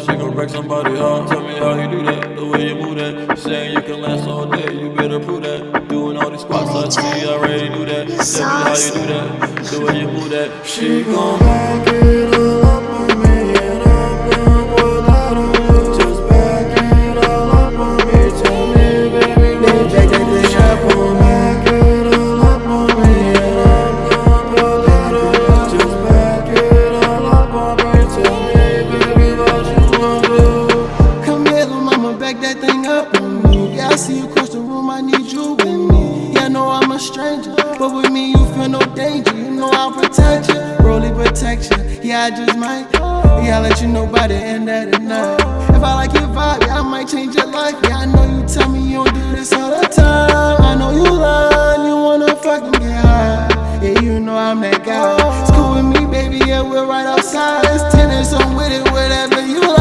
she gon' break somebody heart. Tell me how you do that, the way you move that. Saying you can last all day, you better prove that. Doing all these squats, I see, I already do that. Tell me how you do that, the way you move that. She gon' back it up on me, and I'm gon' put that on you. Just back it all up on me. Tell me, baby, what you gon' shop on. Back it all up on me, and I'm gon' put that on you. Just back it all up on me. Tell me, baby, what you gon' do. Come here, little mama, back that thing up on me. Yeah, I see you across the room, I need you with me. Yeah, I know I'm a stranger, but with me you feel no danger. You know I'll protect you, Rollie Protect you. Yeah, I just might. Yeah, I'll let you know by the end of the night. If I like your vibe, yeah, I might change your life. Yeah, I know you tell me you don't do this all the time. I know you lying, you wanna fucking get high. Yeah, you know I'm that guy. It's cool with me, baby, yeah, we're right outside. It's tennis, I'm with it, whatever you like.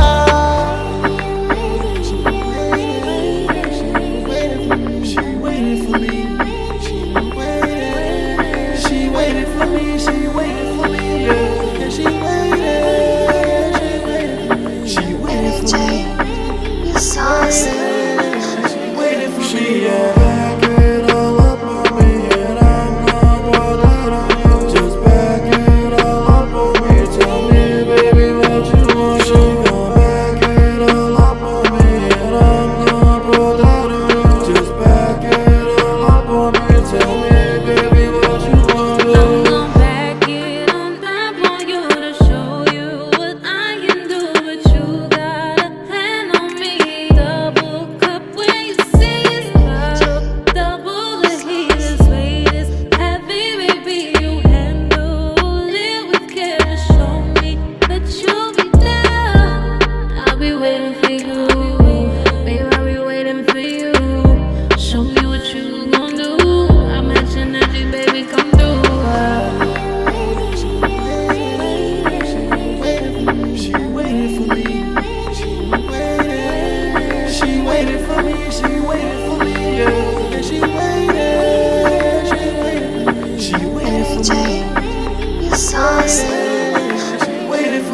She back it all up on me, and I'm gon' pour that on you. Just back it all up on me. Tell me, baby, what you want. She gon' back it all up on me, and I'm gon' pour that on you. Just back it all up on me. Tell me, baby, what you want. I'm gon' back it on up on you to show you what I can do, but you got a plan on me. Double cup when you see it's cup, double the heat, this weight is heavy, baby. You handle it with care to show me that you'll be there. I'll be waiting for you, babe. I'll be waiting for you. Show me what you gon' do. I match energy, baby. Come through.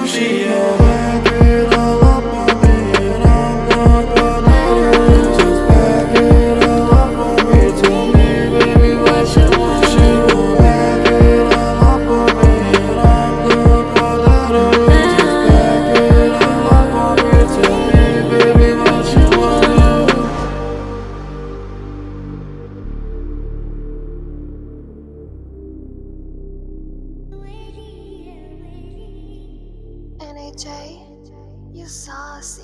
She back it all up on me, and I'm gon' pour that on you. Just back it all up on me. Tell me, baby, what you want. She gon' back it all up on me, and I'm gon' pour that on you. Just back it all up on me. Tell me, baby, what you want. NHA, you saucy.